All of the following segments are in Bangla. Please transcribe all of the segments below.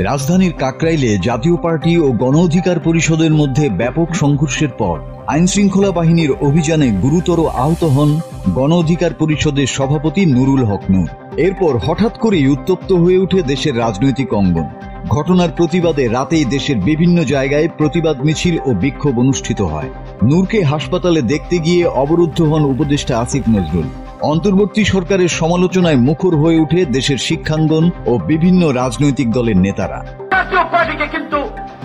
রাজধানীর কাকরাইলে জাতীয় পার্টি ও গণ অধিকার পরিষদের মধ্যে ব্যাপক সংঘর্ষের পর আইনশৃঙ্খলা বাহিনীর অভিযানে গুরুতর আহত হন গণ অধিকার পরিষদের সভাপতি নুরুল হক নূর। এরপর হঠাৎ করেই উত্তপ্ত হয়ে ওঠে দেশের রাজনৈতিক অঙ্গন। ঘটনার প্রতিবাদে রাতেই দেশের বিভিন্ন জায়গায় প্রতিবাদ মিছিল ও বিক্ষোভ অনুষ্ঠিত হয়। নূরকে হাসপাতালে দেখতে গিয়ে অবরুদ্ধ হন উপদেষ্টা আসিফ নজরুল। অন্তর্বর্তী সরকারের সমালোচনায় মুখর হয়ে ওঠে দেশের শিক্ষাঙ্গন ও বিভিন্ন রাজনৈতিক দলের নেতারা। জাতীয় পার্টিকে কিন্তু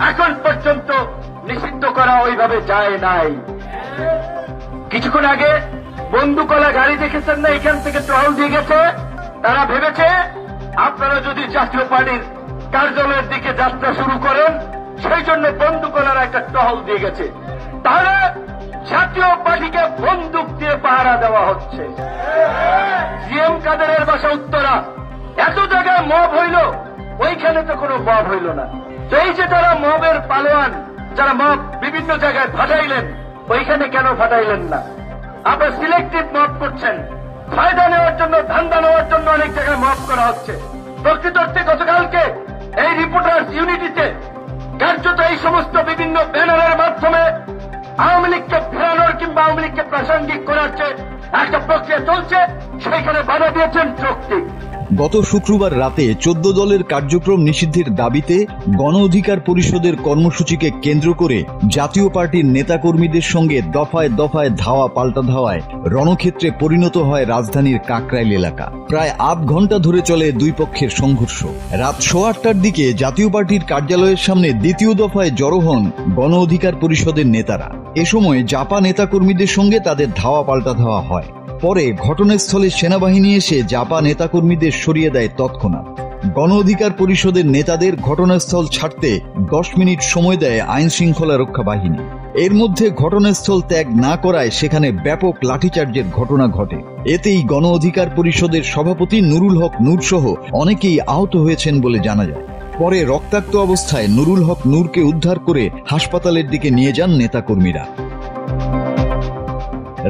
এখন পর্যন্ত নিষিদ্ধ করা ওইভাবে যায় নাই। কিছুক্ষণ আগে বন্দুকলা গাড়ি দেখেছেন না, এখান থেকে টহল দিয়ে গেছে। তারা ভেবেছে আপনারা যদি জাতীয় পার্টির কার্যালয়ের দিকে যাত্রা শুরু করেন, সেই জন্য বন্দুকলার একটা টহল দিয়ে গেছে। তাহলে জাতীয় পার্টিকে বন্দুক দিয়ে পাহারা দেওয়া হচ্ছে। জিএম কাদেরের বাসা উত্তরা, এত জায়গায় মব হইল, ওইখানে তো কোনো মব হইল না। তো এই যে তারা মবের পালোয়ান, যারা মব বিভিন্ন জায়গায় ফাটাইলেন, ওইখানে কেন ফাটাইলেন না? আপনার সিলেক্টিভ মব করছেন, ফায়দা নেওয়ার জন্য, ধান্দা নেওয়ার জন্য অনেক জায়গায় মব করা হচ্ছে। প্রকৃত অর্থে গতকালকে এই রিপোর্টার্স ইউনিটিতে কার্যত এই সমস্ত বিভিন্ন ব্যানারের মাধ্যমে আওয়ামী লীগকে ফেরানোর কিংবা আওয়ামী লীগকে প্রাসঙ্গিক করার যে একটা প্রক্রিয়া চলছে, সেখানে বাধা দিয়েছেন যৌক্তিক। গত শুক্রবার রাতে 14 দলের কার্যক্রম নিষিদ্ধের দাবিতে গণ অধিকার পরিষদের কর্মসূচিকে কেন্দ্র করে জাতীয় পার্টির নেতাকর্মীদের সঙ্গে দফায় দফায় ধাওয়া পাল্টা ধাওয়ায় রণক্ষেত্রে পরিণত হয় রাজধানীর কাকরাইল এলাকা। প্রায় আধ ঘন্টা ধরে চলে দুই পক্ষের সংঘর্ষ। রাত 8:15টার দিকে জাতীয় পার্টির কার্যালয়ের সামনে দ্বিতীয় দফায় জড়ো হন গণ অধিকার পরিষদের নেতারা। এ সময় জাপা নেতাকর্মীদের সঙ্গে তাদের ধাওয়া পাল্টা ধাওয়া হয়। পরে ঘটনাস্থলে সেনাবাহিনী এসে জাপা নেতাকর্মীদের সরিয়ে দেয় তৎক্ষণাৎ। গণ অধিকার পরিষদের নেতাদের ঘটনাস্থল ছাড়তে 10 মিনিট সময় দেয় আইন শৃঙ্খলা রক্ষা বাহিনী। এর মধ্যে ঘটনাস্থল ত্যাগ না করায় সেখানে ব্যাপক লাঠিচার্জের ঘটনা ঘটে। এতেই গণ অধিকার পরিষদের সভাপতি নুরুল হক নূর সহ অনেকেই আহত হয়েছেন বলে জানা যায়। পরে রক্তাক্ত অবস্থায় নুরুল হক নূরকে উদ্ধার করে হাসপাতালের দিকে নিয়ে যান নেতাকর্মীরা।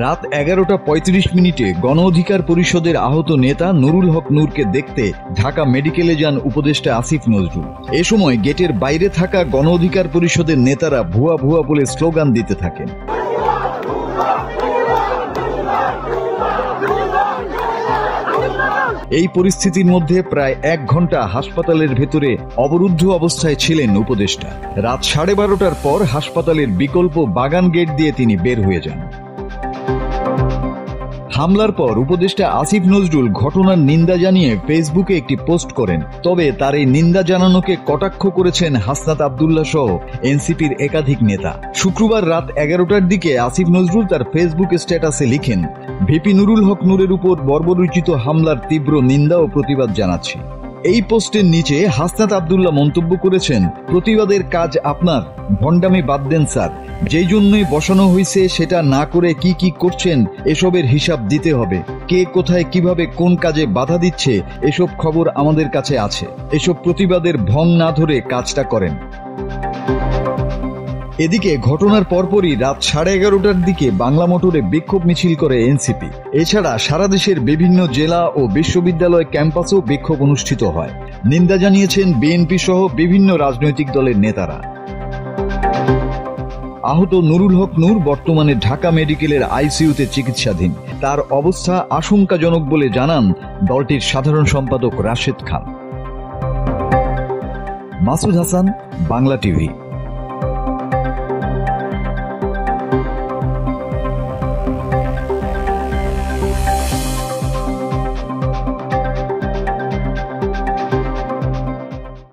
রাত 11:35 গণ অধিকার পরিষদের আহত নেতা নুরুল হক নূরকে দেখতে ঢাকা মেডিকেলে যান উপদেষ্টা আসিফ নজরুল। এ সময় গেটের বাইরে থাকা গণ অধিকার পরিষদের নেতারা ভুয়া ভুয়া বলে স্লোগান দিতে থাকেন। এই পরিস্থিতির মধ্যে প্রায় 1 ঘন্টা হাসপাতালের ভেতরে অবরুদ্ধ অবস্থায় ছিলেন উপদেষ্টা। রাত 12:30টার পর হাসপাতালের বিকল্প বাগান গেট দিয়ে তিনি বের হয়ে যান। হামলার পর উপদেষ্টা আসিফ নজরুল ঘটনার নিন্দা জানিয়ে ফেসবুকে একটি পোস্ট করেন। তবে তার এই নিন্দা জানানোকে কটাক্ষ করেছেন হাসনাত আব্দুল্লাহ সহ এনসিপির একাধিক নেতা। শুক্রবার রাত 11টার দিকে আসিফ নজরুল তার ফেসবুক স্ট্যাটাসে লিখেন, ভিপি নুরুল হক নূরের উপর বর্বরোচিত হামলার তীব্র নিন্দা ও প্রতিবাদ জানাচ্ছি। এই পোস্টের নিচে হাসনাত আব্দুল্লাহ মন্তব্য করেছেন, প্রতিবাদের কাজ আপনার, ভণ্ডামি বাদ দেন স্যার। যেই জন্যই বসানো হয়েছে সেটা না করে কি কি করছেন এসবের হিসাব দিতে হবে। কে কোথায় কিভাবে কোন কাজে বাধা দিচ্ছে এসব খবর আমাদের কাছে আছে। এসব প্রতিবাদের ভং না ধরে কাজটা করেন। এদিকে ঘটনার পরপরই রাত 11:30টার দিকে বাংলা মোটরে বিক্ষোভ মিছিল করে এনসিপি। এছাড়া সারা দেশের বিভিন্ন জেলা ও বিশ্ববিদ্যালয় ক্যাম্পাসেও বিক্ষোভ অনুষ্ঠিত হয়। নিন্দা জানিয়েছেন বিএনপি সহ বিভিন্ন রাজনৈতিক দলের নেতারা। আহত নুরুল হক নূর বর্তমানে ঢাকা মেডিকেলের আইসিইউতে চিকিৎসাধীন। তার অবস্থা আশঙ্কাজনক বলে জানান দলটির সাধারণ সম্পাদক রাশেদ খান। মাসুদ হাসান, বাংলা টিভি।